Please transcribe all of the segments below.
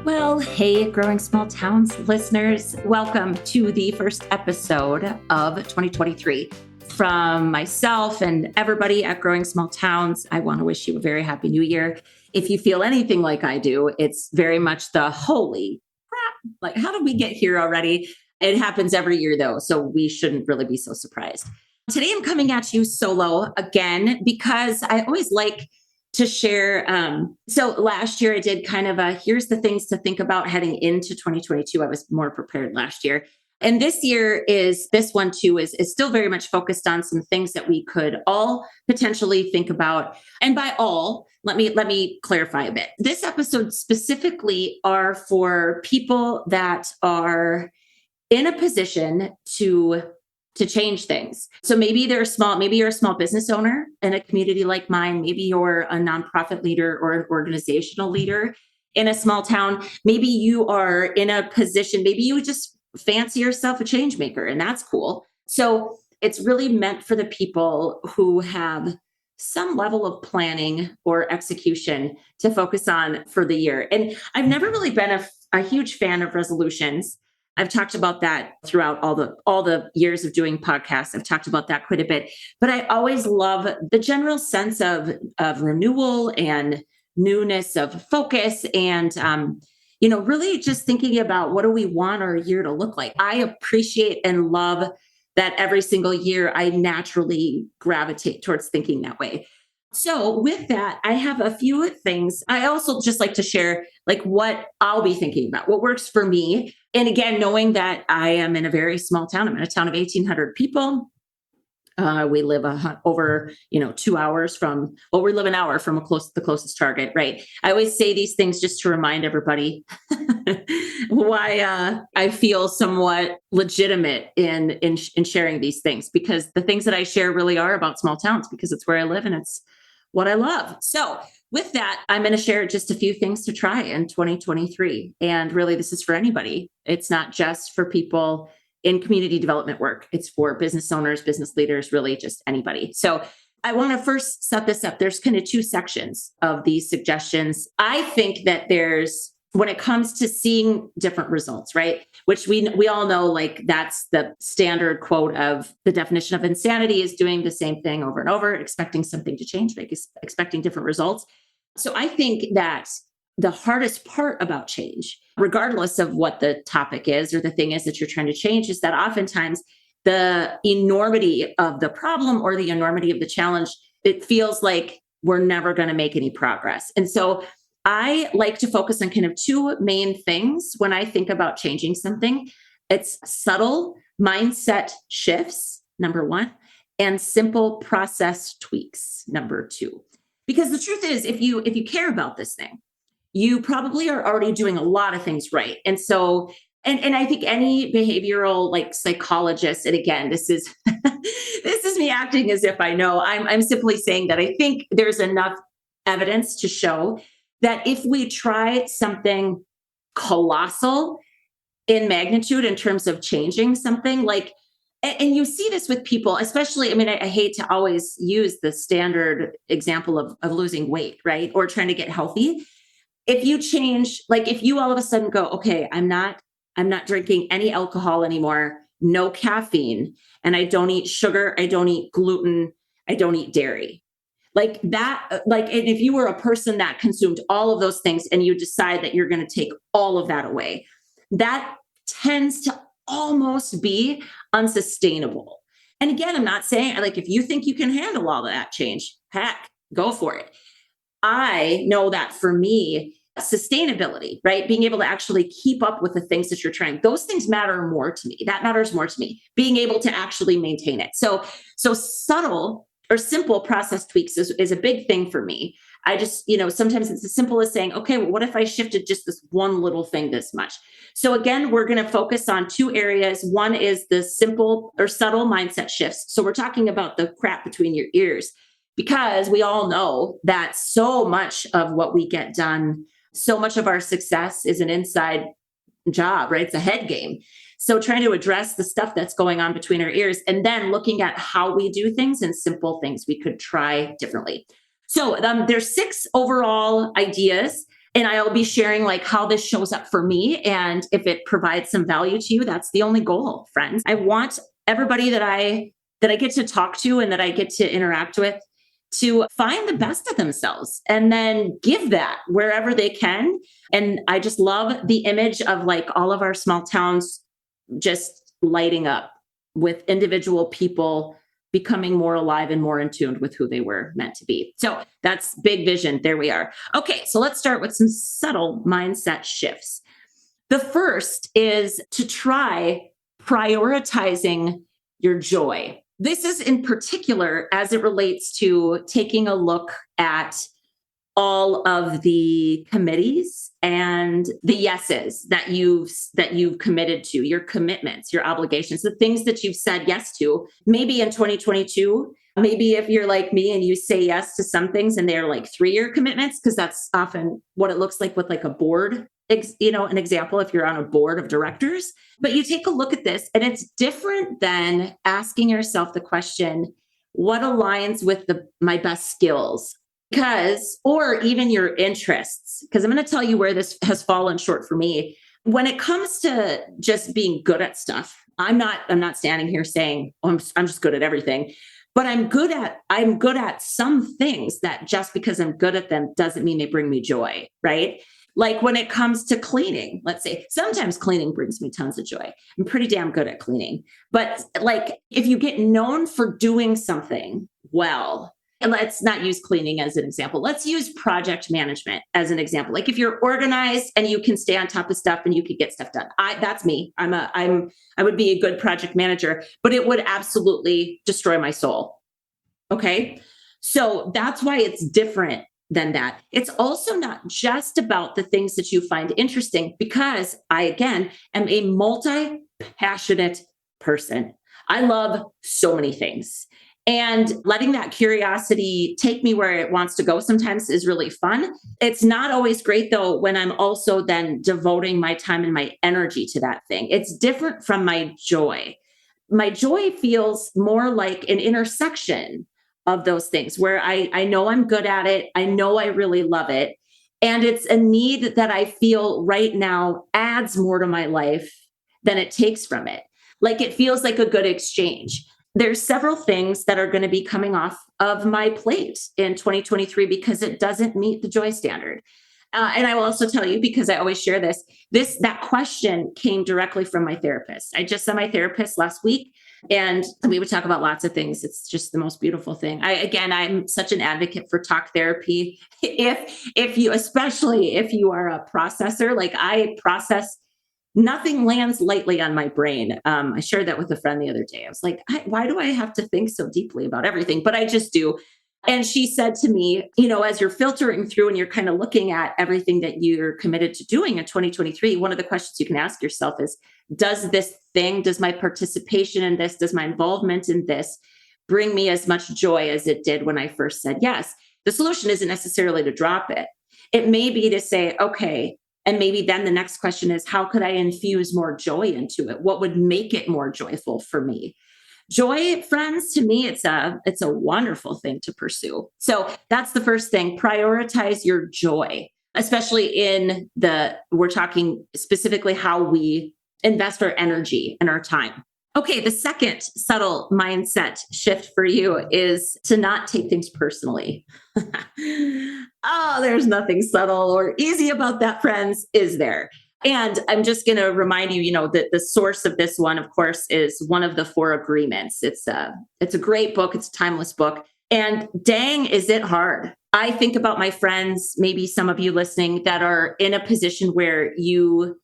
Well, hey, Growing Small Towns listeners, welcome to the first episode of 2023. From myself and everybody at Growing Small Towns, I want to wish you a very happy new year. If you feel anything like I do, it's very much the holy crap. Like, how did we get here already? It happens every year, though, so we shouldn't really be so surprised. Today, I'm coming at you solo again because I always like to share. So last year I did kind of here's the things to think about heading into 2022. I was more prepared last year. And this one too is still very much focused on some things that we could all potentially think about. And by all, let me clarify a bit. This episode specifically are for people that are in a position to change things. So maybe you're a small business owner in a community like mine. Maybe you're a nonprofit leader or an organizational leader in a small town. Maybe you are in a position, maybe you just fancy yourself a change maker, and that's cool. So it's really meant for the people who have some level of planning or execution to focus on for the year. And I've never really been a huge fan of resolutions. I've talked about that throughout all the years of doing podcasts. I've talked about that quite a bit, but I always love the general sense of renewal and newness of focus, and really just thinking about what do we want our year to look like. I appreciate and love that every single year I naturally gravitate towards thinking that way. So with that, I have a few things. I also just like to share like what I'll be thinking about, what works for me. And again, knowing that I am in a very small town, I'm in a town of 1,800 people. We live over 2 hours from, we live an hour from the closest Target, right? I always say these things just to remind everybody why I feel somewhat legitimate in sharing these things, because the things that I share really are about small towns, because it's where I live and it's what I love. So with that, I'm going to share just a few things to try in 2023. And really, this is for anybody. It's not just for people in community development work. It's for business owners, business leaders, really just anybody. So I want to first set this up. There's kind of two sections of these suggestions. I think that when it comes to seeing different results, right? Which we all know, like that's the standard quote of the definition of insanity is doing the same thing over and over, expecting something to change, like expecting different results. So I think that the hardest part about change, regardless of what the topic is or the thing is that you're trying to change, is that oftentimes the enormity of the problem or the enormity of the challenge, it feels like we're never going to make any progress. And so I like to focus on kind of two main things when I think about changing something. It's subtle mindset shifts, number one, and simple process tweaks, number two. Because the truth is, if you care about this thing, you probably are already doing a lot of things right. And so, and I think any behavioral like psychologist, and again, this is this is me acting as if I know. I'm simply saying that I think there's enough evidence to show that if we try something colossal in magnitude in terms of changing something, like, and you see this with people, especially, I mean, I hate to always use the standard example of losing weight, right? Or trying to get healthy. If you change, like if you all of a sudden go, okay, I'm not drinking any alcohol anymore, no caffeine, and I don't eat sugar, I don't eat gluten, I don't eat dairy. Like that, like if you were a person that consumed all of those things and you decide that you're going to take all of that away, that tends to almost be unsustainable. And again, I'm not saying like if you think you can handle all of that change, heck, go for it. I know that for me, sustainability, right? Being able to actually keep up with the things that you're trying, those things matter more to me. That matters more to me, being able to actually maintain it. So subtle or simple process tweaks is a big thing for me. I just, sometimes it's as simple as saying, okay, well, what if I shifted just this one little thing this much? So again, we're going to focus on two areas. One is the simple or subtle mindset shifts. So we're talking about the crap between your ears, because we all know that so much of what we get done, so much of our success is an inside job, right? It's a head game. So trying to address the stuff that's going on between our ears, and then looking at how we do things and simple things we could try differently. So there's 6 overall ideas And I'll be sharing like how this shows up for me. And if it provides some value to you, that's the only goal, friends. I want everybody that I get to talk to and that I get to interact with to find the best of themselves and then give that wherever they can. And I just love the image of like all of our small towns just lighting up with individual people becoming more alive and more in tune with who they were meant to be. So that's big vision. There we are. Okay, so let's start with some subtle mindset shifts. The first is to try prioritizing your joy. This is in particular as it relates to taking a look at all of the committees and the yeses that you've committed to, your commitments, your obligations, the things that you've said yes to, maybe in 2022. Maybe if you're like me and you say yes to some things and they're like 3-year commitments, because that's often what it looks like with like a board, an example, if you're on a board of directors. But you take a look at this and it's different than asking yourself the question, what aligns with my best skills? Or even your interests, because I'm going to tell you where this has fallen short for me. When it comes to just being good at stuff, I'm not standing here saying, oh, I'm just good at everything, but I'm good at some things that just because I'm good at them doesn't mean they bring me joy, right? Like when it comes to cleaning, let's say sometimes cleaning brings me tons of joy. I'm pretty damn good at cleaning, but like if you get known for doing something well, and let's not use cleaning as an example. Let's use project management as an example. Like if you're organized and you can stay on top of stuff and you can get stuff done. That's me. I would be a good project manager, but it would absolutely destroy my soul. Okay. So that's why it's different than that. It's also not just about the things that you find interesting, because I, again, am a multi-passionate person. I love so many things. And letting that curiosity take me where it wants to go sometimes is really fun. It's not always great, though, when I'm also then devoting my time and my energy to that thing. It's different from my joy. My joy feels more like an intersection of those things where I know I'm good at it. I know I really love it. And it's a need that I feel right now adds more to my life than it takes from it. Like it feels like a good exchange. There's several things that are going to be coming off of my plate in 2023 because it doesn't meet the joy standard. And I will also tell you, because I always share that question came directly from my therapist. I just saw my therapist last week and we would talk about lots of things. It's just the most beautiful thing. I'm such an advocate for talk therapy. Especially if you are a processor, like I process, nothing lands lightly on my brain. I shared that with a friend the other day. I was like, why do I have to think so deeply about everything? But I just do. And she said to me, as you're filtering through and you're kind of looking at everything that you're committed to doing in 2023, one of the questions you can ask yourself is, does my participation in this, does my involvement in this bring me as much joy as it did when I first said yes? The solution isn't necessarily to drop it. It may be to say, okay, and maybe then the next question is, how could I infuse more joy into it? What would make it more joyful for me? Joy, friends, to me, it's a wonderful thing to pursue. So that's the first thing. Prioritize your joy, especially we're talking specifically how we invest our energy and our time. Okay, the second subtle mindset shift for you is to not take things personally. Oh, there's nothing subtle or easy about that, friends, is there? And I'm just going to remind you, that the source of this one, of course, is one of the 4 agreements. It's a great book. It's a timeless book. And dang, is it hard. I think about my friends, maybe some of you listening, that are in a position where you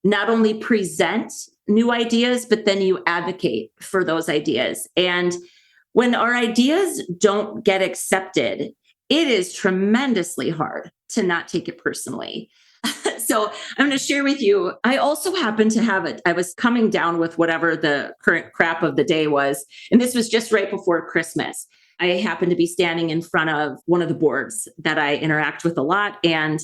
not only present new ideas, but then you advocate for those ideas. And when our ideas don't get accepted, it is tremendously hard to not take it personally. So I'm going to share with you, I also happened to have I was coming down with whatever the current crap of the day was. And this was just right before Christmas. I happened to be standing in front of one of the boards that I interact with a lot. And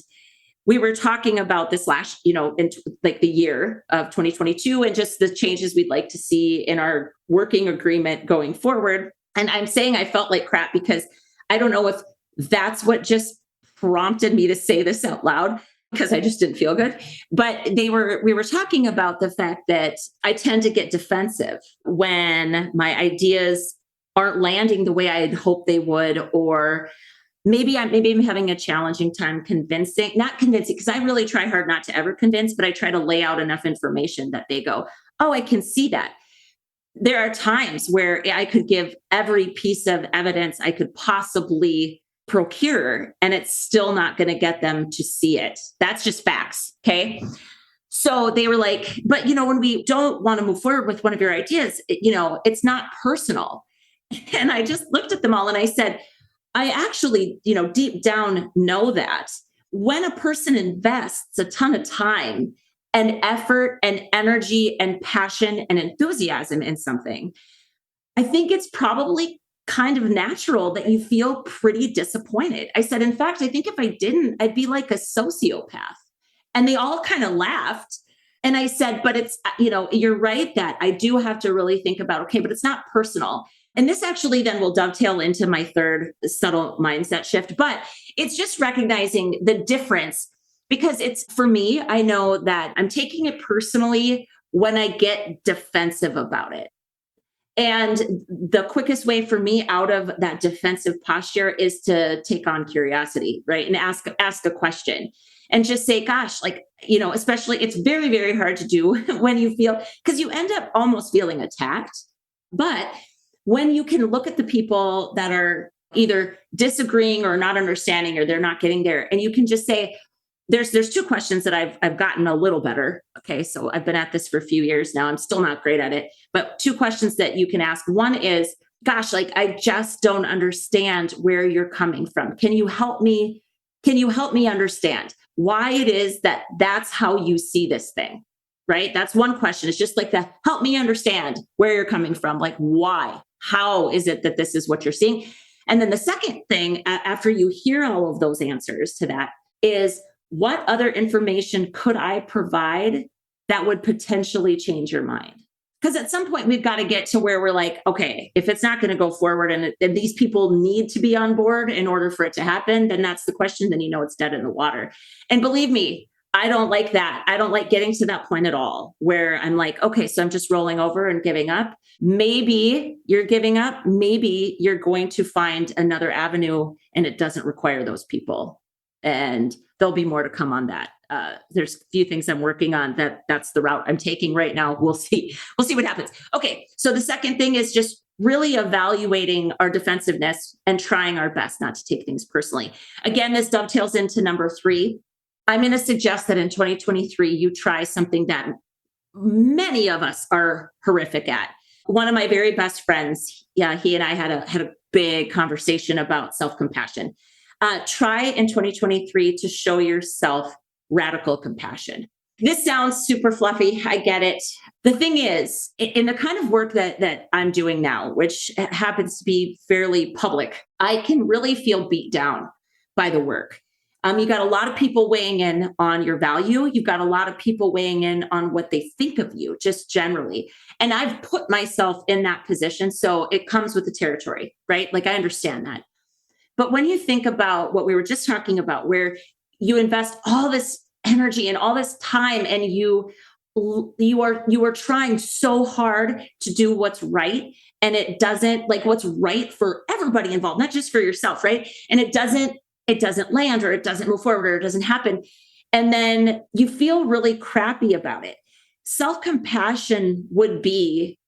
we were talking about this in like the year of 2022 and just the changes we'd like to see in our working agreement going forward. And I'm saying I felt like crap because I don't know if that's what just prompted me to say this out loud because I just didn't feel good. But we were talking about the fact that I tend to get defensive when my ideas aren't landing the way I'd hoped they would, or maybe I'm having a challenging time not convincing, because I really try hard not to ever convince, but I try to lay out enough information that they go, oh, I can see that. There are times where I could give every piece of evidence I could possibly procure, and it's still not going to get them to see it. That's just facts. Okay. So they were like, but when we don't want to move forward with one of your ideas, it's not personal. And I just looked at them all and I said, I actually, deep down know that when a person invests a ton of time and effort and energy and passion and enthusiasm in something, I think it's probably kind of natural that you feel pretty disappointed. I said, in fact, I think if I didn't, I'd be like a sociopath. And they all kind of laughed. And I said, but it's, you're right that I do have to really think about, okay, but it's not personal. And this actually then will dovetail into my third subtle mindset shift, but it's just recognizing the difference, because it's, for me, I know that I'm taking it personally when I get defensive about it. And the quickest way for me out of that defensive posture is to take on curiosity, right? And ask a question and just say, gosh, especially it's very, very hard to do when you feel, because you end up almost feeling attacked. But when you can look at the people that are either disagreeing or not understanding, or they're not getting there, and you can just say, there's two questions that I've gotten a little better. Okay. So I've been at this for a few years now. I'm still not great at it, but two questions that you can ask. One is, gosh, I just don't understand where you're coming from. Can you help me? Can you help me understand why it is that that's how you see this thing? Right? That's one question. It's just like that. Help me understand where you're coming from. Like, why? How is it that this is what you're seeing? And then the second thing, after you hear all of those answers to that, is, what other information could I provide that would potentially change your mind? Because at some point we've got to get to where we're like, okay, if it's not going to go forward and these people need to be on board in order for it to happen, then that's the question. Then it's dead in the water. And believe me, I don't like that. I don't like getting to that point at all where I'm like, okay, so I'm just rolling over and giving up. Maybe you're giving up. Maybe you're going to find another avenue and it doesn't require those people. And there'll be more to come on that. There's a few things I'm working on that's the route I'm taking right now. We'll see what happens. Okay. So the second thing is just really evaluating our defensiveness and trying our best not to take things personally. Again, this dovetails into number 3. I'm going to suggest that in 2023, you try something that many of us are horrific at. One of my very best friends, he and I had a big conversation about self-compassion. Try in 2023 to show yourself radical compassion. This sounds super fluffy. I get it. The thing is, in the kind of work that I'm doing now, which happens to be fairly public, I can really feel beat down by the work. You got a lot of people weighing in on your value. You've got a lot of people weighing in on what they think of you, just generally. And I've put myself in that position. So it comes with the territory, right? Like, I understand that. But when you think about what we were just talking about, where you invest all this energy and all this time, and you are trying so hard to do what's right, and it doesn't, like, what's right for everybody involved, not just for yourself, right? And it doesn't land, or it doesn't move forward, or it doesn't happen. And then you feel really crappy about it. Self-compassion would be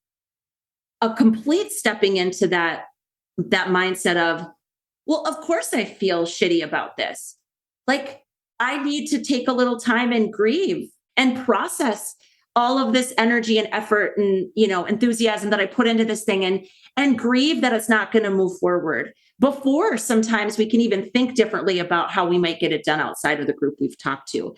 a complete stepping into that mindset of, well, of course I feel shitty about this. Like, I need to take a little time and grieve and process all of this energy and effort and, enthusiasm that I put into this thing, and grieve that it's not going to move forward before sometimes we can even think differently about how we might get it done outside of the group we've talked to.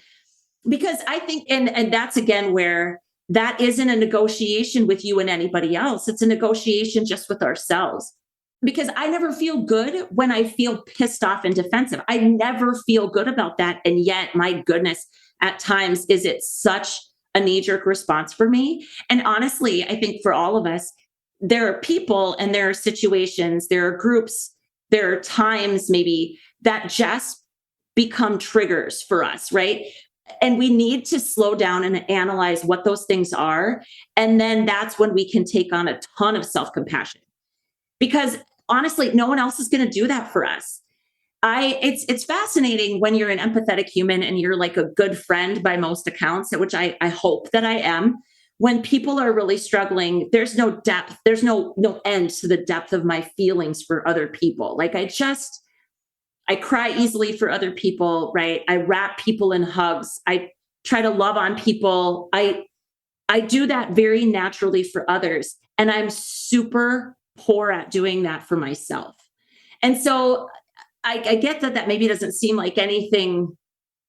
Because I think, and that's again where that isn't a negotiation with you and anybody else. It's a negotiation just with ourselves. Because I never feel good when I feel pissed off and defensive. I never feel good about that. And yet, my goodness, at times, is it such a knee-jerk response for me? And honestly, I think for all of us, there are people and there are situations, there are groups, there are times maybe that just become triggers for us, right? And we need to slow down and analyze what those things are. And then that's when we can take on a ton of self compassion. Because honestly, no one else is going to do that for us. It's fascinating when you're an empathetic human and you're like a good friend by most accounts, which I hope that I am. When people are really struggling, there's no depth, there's no end to the depth of my feelings for other people. Like I cry easily for other people, right? I wrap people in hugs. I try to love on people. I do that very naturally for others. And I'm super poor at doing that for myself. And so I get that maybe doesn't seem like anything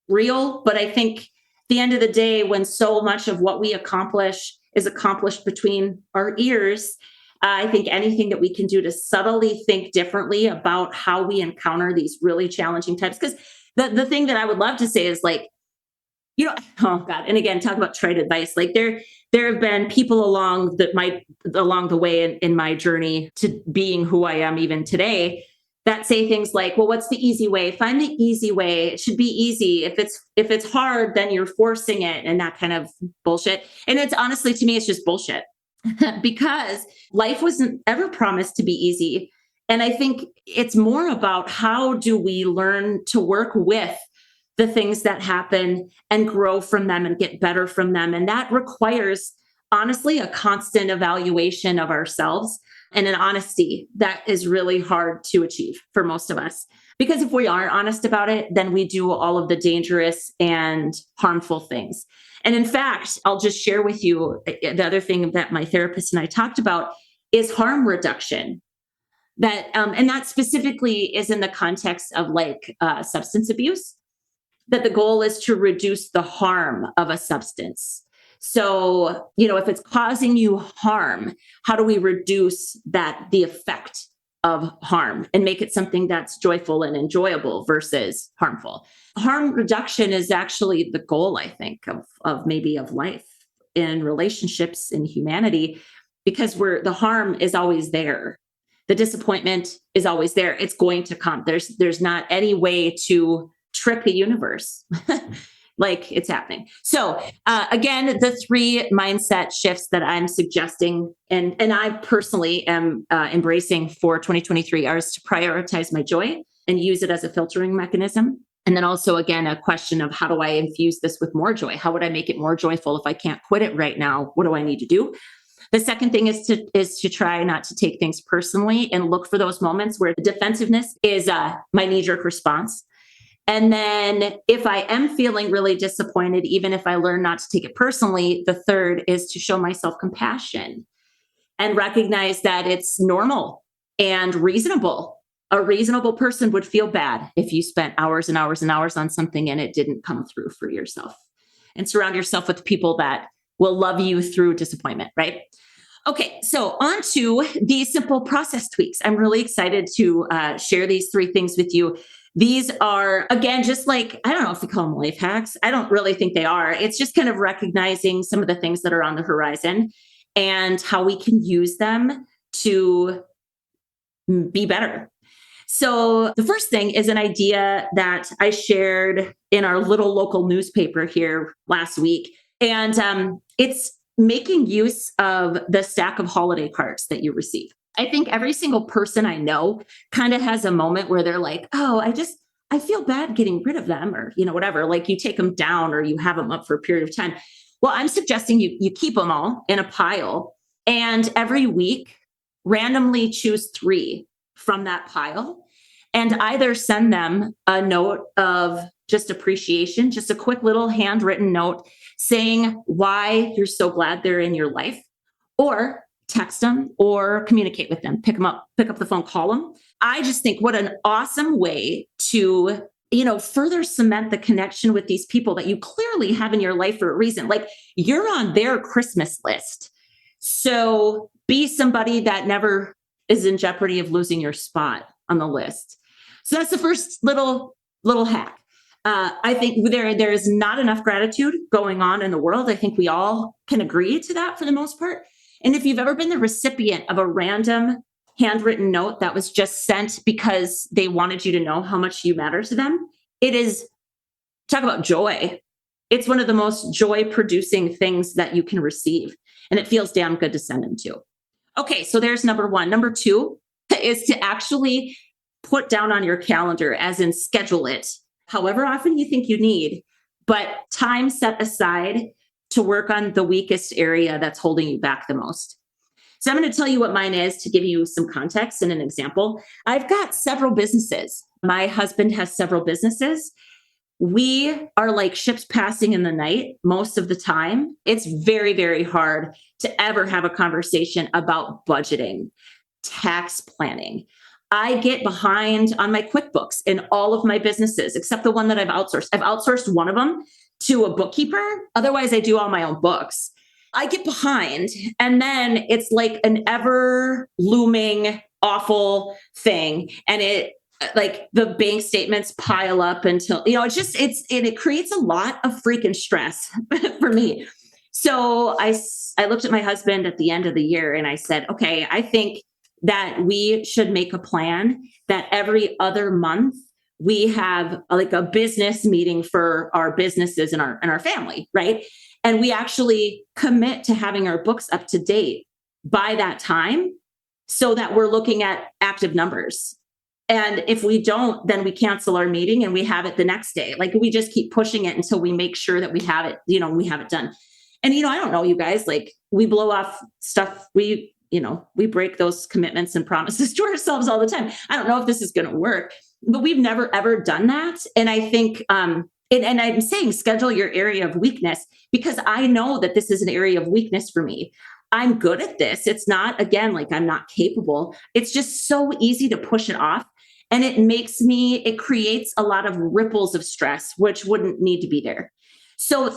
real, but I think at the end of the day, when so much of what we accomplish is accomplished between our ears, I think anything that we can do to subtly think differently about how we encounter these really challenging times. Because the thing that I would love to say is like, oh God. And again, talk about trite advice. Like there have been people along the way in my journey to being who I am even today that say things like, well, what's the easy way? Find the easy way. It should be easy. If it's hard, then you're forcing it, and that kind of bullshit. And it's honestly, to me, it's just bullshit because life wasn't ever promised to be easy. And I think it's more about how do we learn to work with the things that happen and grow from them and get better from them. And that requires, honestly, a constant evaluation of ourselves and an honesty that is really hard to achieve for most of us. Because if we aren't honest about it, then we do all of the dangerous and harmful things. And in fact, I'll just share with you the other thing that my therapist and I talked about is harm reduction. And that specifically is in the context of like substance abuse, that the goal is to reduce the harm of a substance. So, if it's causing you harm, how do we reduce the effect of harm and make it something that's joyful and enjoyable versus harmful? Harm reduction is actually the goal, I think, of life in relationships in humanity, because the harm is always there. The disappointment is always there. It's going to come. There's not any way to trick the universe. Like it's happening. So again, the 3 mindset shifts that I'm suggesting and I personally am embracing for 2023 are to prioritize my joy and use it as a filtering mechanism. And then also, again, a question of how do I infuse this with more joy? How would I make it more joyful if I can't quit it right now? What do I need to do? The second thing is to try not to take things personally and look for those moments where the defensiveness is my knee-jerk response. And then if I am feeling really disappointed, even if I learn not to take it personally, the third is to show myself compassion and recognize that it's normal and reasonable. A reasonable person would feel bad if you spent hours and hours and hours on something and it didn't come through for yourself. And surround yourself with people that will love you through disappointment, right? Okay, so on to these simple process tweaks. I'm really excited to share these 3 things with you. These are, again, just like, I don't know if we call them life hacks. I don't really think they are. It's just kind of recognizing some of the things that are on the horizon and how we can use them to be better. So the first thing is an idea that I shared in our little local newspaper here last week. And it's making use of the stack of holiday cards that you receive. I think every single person I know kind of has a moment where they're like, oh, I feel bad getting rid of them, or, whatever, like you take them down or you have them up for a period of time. Well, I'm suggesting you keep them all in a pile and every week randomly choose 3 from that pile and either send them a note of just appreciation, just a quick little handwritten note saying why you're so glad they're in your life, or text them or communicate with them, pick up the phone, call them. I just think what an awesome way to, further cement the connection with these people that you clearly have in your life for a reason. Like you're on their Christmas list. So be somebody that never is in jeopardy of losing your spot on the list. So that's the first little hack. I think there is not enough gratitude going on in the world. I think we all can agree to that for the most part. And if you've ever been the recipient of a random handwritten note that was just sent because they wanted you to know how much you matter to them, It is, talk about joy. It's one of the most joy producing things that you can receive. And it feels damn good to send them to. Okay, so there's number one. Number two is to actually put down on your calendar, as in schedule it, however often you think you need, but time set aside to work on the weakest area that's holding you back the most. So I'm going to tell you what mine is to give you some context and an example. I've got several businesses. My husband has several businesses. We are like ships passing in the night most of the time. It's very, very hard to ever have a conversation about budgeting, tax planning. I get behind on my QuickBooks in all of my businesses, except the one that I've outsourced. I've outsourced one of them to a bookkeeper. Otherwise, I do all my own books. I get behind, and then it's like an ever looming awful thing. And it, like, the bank statements pile up until, it creates a lot of freaking stress for me. So I looked at my husband at the end of the year and I said, okay, I think that we should make a plan that every other month we have like a business meeting for our businesses and our family, right? And we actually commit to having our books up to date by that time so that we're looking at active numbers. And if we don't, then we cancel our meeting and we have it the next day. Like, we just keep pushing it until we make sure that we have it, we have it done. And, I don't know, you guys, like, we blow off stuff. We break those commitments and promises to ourselves all the time. I don't know if this is going to work, but we've never, ever done that. And I think, and I'm saying schedule your area of weakness because I know that this is an area of weakness for me. I'm good at this. It's not, again, like I'm not capable. It's just so easy to push it off. And it creates a lot of ripples of stress, which wouldn't need to be there. So,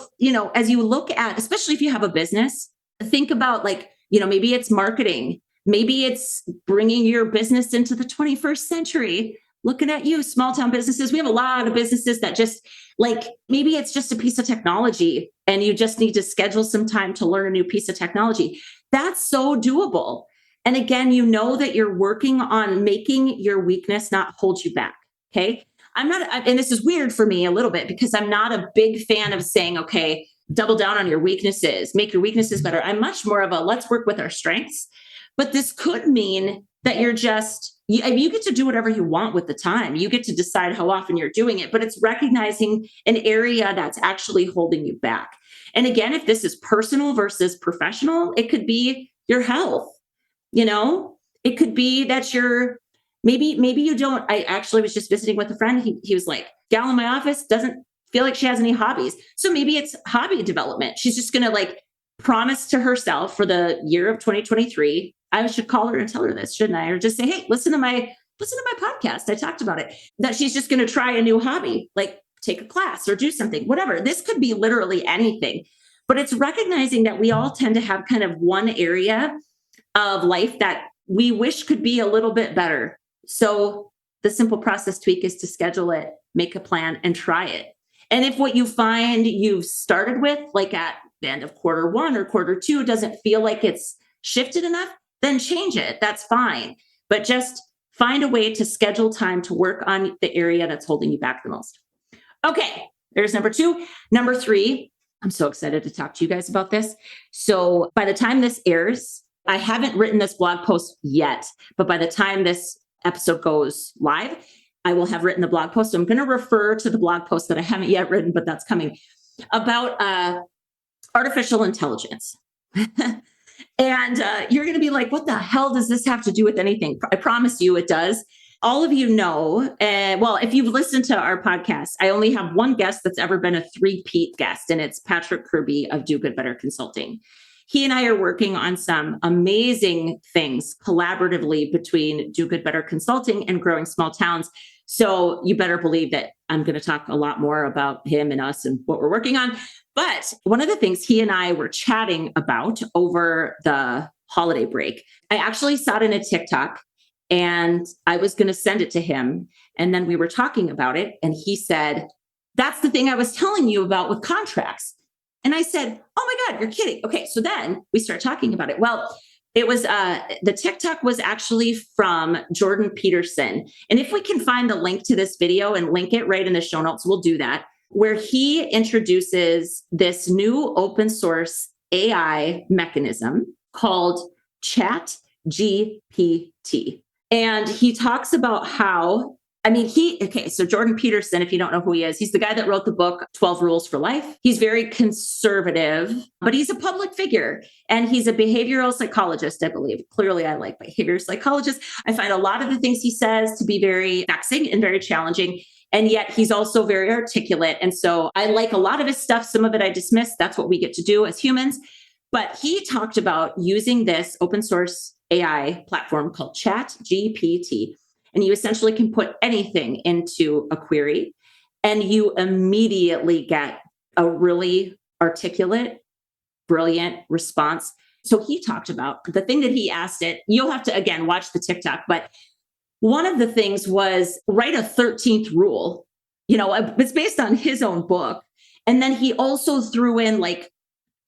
as you look at, especially if you have a business, think about like, maybe it's marketing. Maybe it's bringing your business into the 21st century. Looking at you, small town businesses. We have a lot of businesses that just like, maybe it's just a piece of technology and you just need to schedule some time to learn a new piece of technology. That's so doable. And again, that you're working on making your weakness not hold you back. Okay. And this is weird for me a little bit because I'm not a big fan of saying, okay, double down on your weaknesses, make your weaknesses better. I'm much more of a let's work with our strengths. But this could mean that you get to do whatever you want with the time. You get to decide how often you're doing it, but it's recognizing an area that's actually holding you back. And again, if this is personal versus professional, it could be your health. It could be that maybe you don't. I actually was just visiting with a friend. He was like, gal in my office doesn't feel like she has any hobbies. So maybe it's hobby development. She's just going to like promise to herself for the year of 2023. I should call her and tell her this, shouldn't I? Or just say, hey, listen to my podcast. I talked about it, that she's just going to try a new hobby, like take a class or do something, whatever. This could be literally anything, but it's recognizing that we all tend to have kind of one area of life that we wish could be a little bit better. So the simple process tweak is to schedule it, make a plan, and try it. And if what you find you've started with, like at the end of quarter one or quarter two, doesn't feel like it's shifted enough, then change it. That's fine. But just find a way to schedule time to work on the area that's holding you back the most. Okay, there's number two. Number three, I'm so excited to talk to you guys about this. So by the time this airs, I haven't written this blog post yet, but by the time this episode goes live, I will have written the blog post. So I'm going to refer to the blog post that I haven't yet written, but that's coming, about artificial intelligence. And you're going to be like, what the hell does this have to do with anything? I promise you it does. All of you know, well, if you've listened to our podcast, I only have one guest that's ever been a three-peat guest, and it's Patrick Kirby of Do Good Better Consulting. He and I are working on some amazing things collaboratively between Do Good Better Consulting and Growing Small Towns. So you better believe that I'm going to talk a lot more about him and us and what we're working on. But one of the things he and I were chatting about over the holiday break, I actually saw it in a TikTok and I was going to send it to him. And then we were talking about it. And he said, that's the thing I was telling you about with contracts. And I said, oh my God, you're kidding. Okay. So then we start talking about it. Well, It was the TikTok was actually from Jordan Peterson. And if we can find the link to this video and link it right in the show notes, we'll do that, where he introduces this new open source AI mechanism called Chat GPT. And he talks about how, so Jordan Peterson, if you don't know who he is, he's the guy that wrote the book 12 Rules for Life. He's very conservative, but he's a public figure and he's a behavioral psychologist, I believe. Clearly, I like behavioral psychologists. I find a lot of the things he says to be very vexing and very challenging. And yet he's also very articulate. And so I like a lot of his stuff. Some of it I dismiss. That's what we get to do as humans. But he talked about using this open source AI platform called Chat GPT. And you essentially can put anything into a query and you immediately get a really articulate, brilliant response. So he talked about the thing that he asked it. You'll have to, again, watch the TikTok. But one of the things was write a 13th rule. It's based on his own book. And then he also threw in like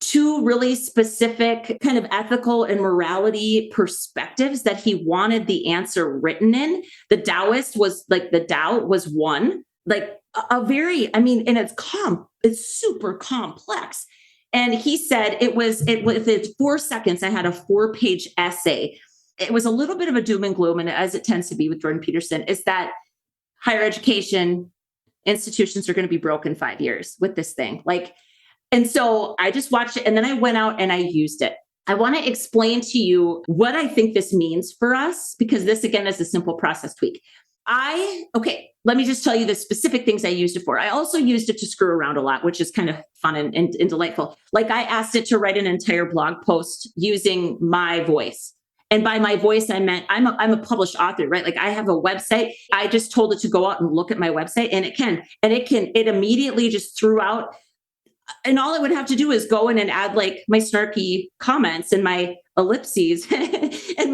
two really specific kind of ethical and morality perspectives that he wanted the answer written in. The Taoist was like, the Tao was one, like and it's super complex. And he said within 4 seconds, I had a 4-page essay. It was a little bit of a doom and gloom. And as it tends to be with Jordan Peterson, is that higher education institutions are going to be broke in 5 years with this thing. And so I just watched it and then I went out and I used it. I want to explain to you what I think this means for us, because this, again, is a simple process tweak. Let me just tell you the specific things I used it for. I also used it to screw around a lot, which is kind of fun and delightful. Like I asked it to write an entire blog post using my voice. And by my voice, I meant I'm a published author, right? Like I have a website. I just told it to go out and look at my website and it immediately just threw out. And all it would have to do is go in and add like my snarky comments and my ellipses and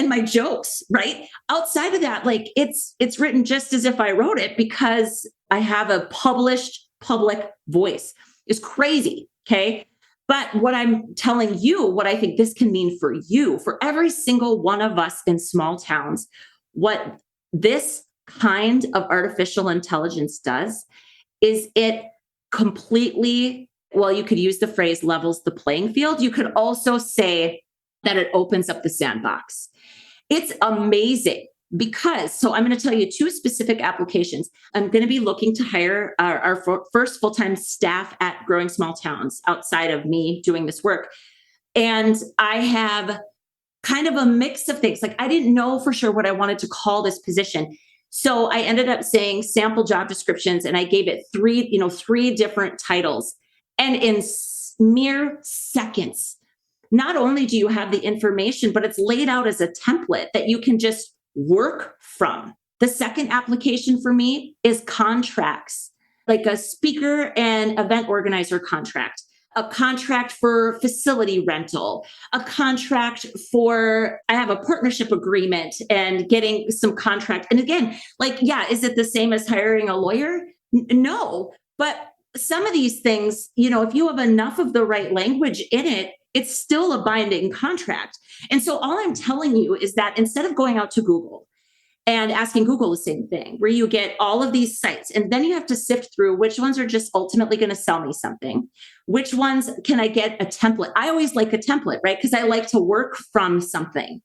my jokes, right? Outside of that, like it's written just as if I wrote it because I have a published public voice. It's crazy, okay? But what I'm telling you, what I think this can mean for you, for every single one of us in small towns, what this kind of artificial intelligence does is it completely, you could use the phrase levels the playing field. You could also say that it opens up the sandbox. It's amazing so I'm going to tell you 2 specific applications. I'm going to be looking to hire our first full-time staff at Growing Small Towns outside of me doing this work. And I have kind of a mix of things. Like I didn't know for sure what I wanted to call this position. So I ended up saying sample job descriptions and I gave it 3 different titles. And in mere seconds, not only do you have the information, but it's laid out as a template that you can just work from. The second application for me is contracts, like a speaker and event organizer contract, a contract for facility rental, a contract for, I have a partnership agreement and getting some contract. And again, is it the same as hiring a lawyer? No, but some of these things, if you have enough of the right language in it, it's still a binding contract. And so all I'm telling you is that instead of going out to Google and asking Google the same thing, where you get all of these sites, and then you have to sift through which ones are just ultimately going to sell me something, which ones can I get a template? I always like a template, right? Because I like to work from something.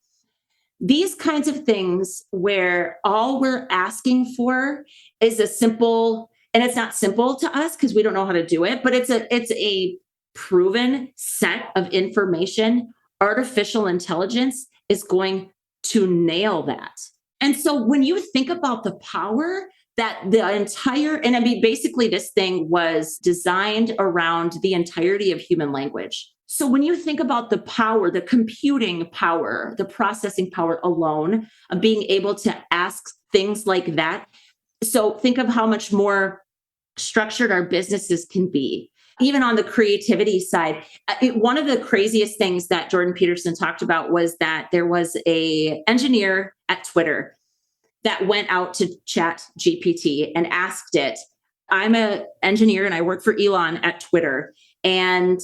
These kinds of things where all we're asking for is a simple, and it's not simple to us because we don't know how to do it, but it's a proven set of information. Artificial intelligence is going to nail that. And so when you think about the power that basically this thing was designed around the entirety of human language. So when you think about the power, the computing power, the processing power alone of being able to ask things like that. So think of how much more structured our businesses can be. Even on the creativity side, one of the craziest things that Jordan Peterson talked about was that there was an engineer at Twitter that went out to Chat GPT and asked it, I'm an engineer and I work for Elon at Twitter. And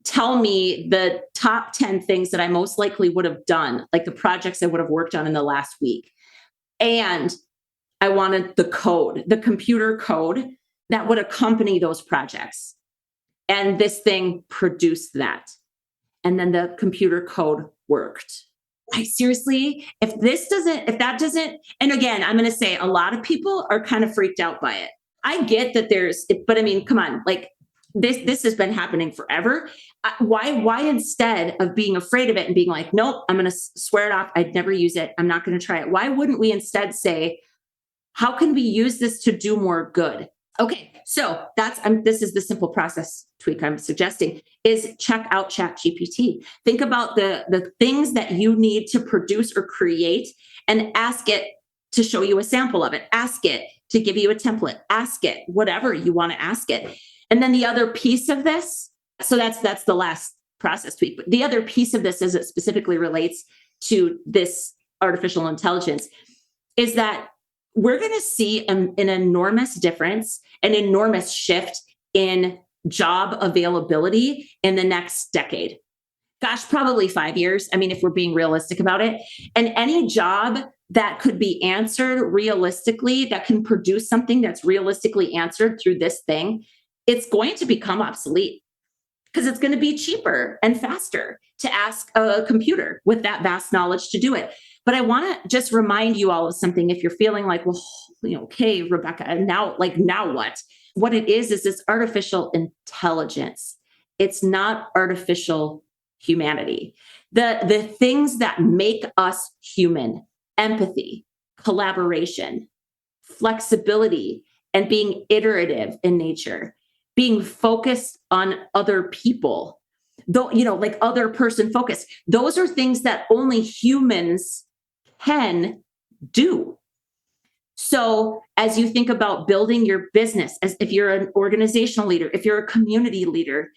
tell me the top 10 things that I most likely would have done, like the projects I would have worked on in the last week. And I wanted the code, the computer code that would accompany those projects. And this thing produced that. And then the computer code worked. I seriously, if that doesn't, and again, I'm going to say a lot of people are kind of freaked out by it. I get that but I mean, come on, like this has been happening forever. Why instead of being afraid of it and being like, nope, I'm going to swear it off. I'd never use it. I'm not going to try it. Why wouldn't we instead say, how can we use this to do more good? Okay, so this is the simple process tweak I'm suggesting is check out ChatGPT. Think about the things that you need to produce or create and ask it to show you a sample of it. Ask it to give you a template. Ask it whatever you want to ask it. And then the other piece of this, so that's the last process tweak. But the other piece of this as it specifically relates to this artificial intelligence is that we're going to see an enormous difference, an enormous shift in job availability in the next decade. Gosh, probably 5 years. I mean, if we're being realistic about it. And any job that could be answered realistically, that can produce something that's realistically answered through this thing, it's going to become obsolete because it's going to be cheaper and faster to ask a computer with that vast knowledge to do it. But I want to just remind you all of something. If you're feeling like, well, okay, Rebecca, and now what? What it is this artificial intelligence. It's not artificial humanity. The things that make us human, empathy, collaboration, flexibility, and being iterative in nature, being focused on other people, though, like other person focus. Those are things that only humans can do. So as you think about building your business, as if you're an organizational leader, if you're a community leader,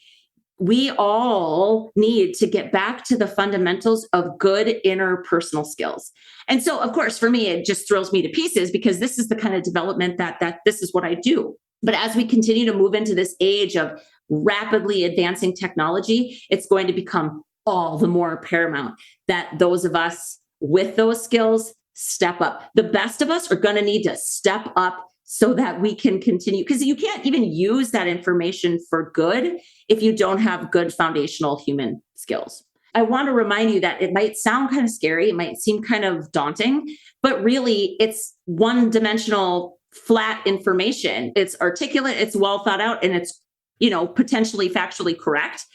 we all need to get back to the fundamentals of good interpersonal skills. And so, of course, for me, it just thrills me to pieces because this is the kind of development that this is what I do. But as we continue to move into this age of rapidly advancing technology, it's going to become all the more paramount that those of us with those skills step up. The best of us are going to need to step up so that we can continue, because you can't even use that information for good if you don't have good foundational human skills. I want to remind you that it might sound kind of scary, it might seem kind of daunting, but really it's one-dimensional, flat information. It's articulate, it's well thought out, and it's, potentially factually correct,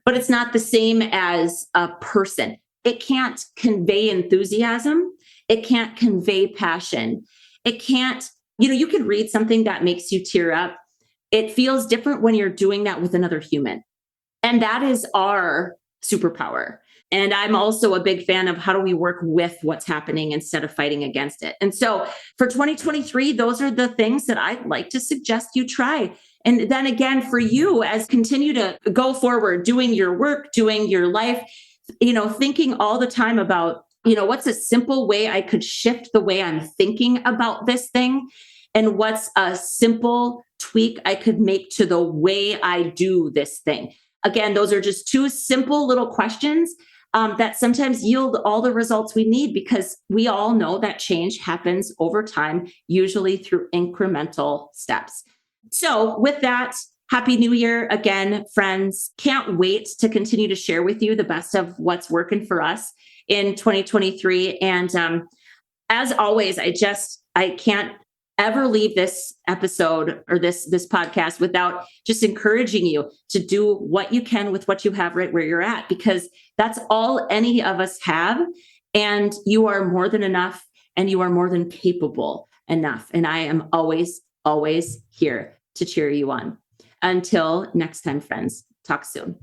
but it's not the same as a person. It can't convey enthusiasm. It can't convey passion. It can't, you can read something that makes you tear up. It feels different when you're doing that with another human. And that is our superpower. And I'm also a big fan of how do we work with what's happening instead of fighting against it. And so for 2023, those are the things that I'd like to suggest you try. And then again, for you, as continue to go forward, doing your work, doing your life, thinking all the time about, what's a simple way I could shift the way I'm thinking about this thing? And what's a simple tweak I could make to the way I do this thing? Again, those are just two simple little questions that sometimes yield all the results we need, because we all know that change happens over time, usually through incremental steps. So with that, Happy New Year again, friends. Can't wait to continue to share with you the best of what's working for us in 2023. And as always, I can't ever leave this episode or this podcast without just encouraging you to do what you can with what you have right where you're at, because that's all any of us have. And you are more than enough, and you are more than capable enough. And I am always, always here to cheer you on. Until next time, friends, talk soon.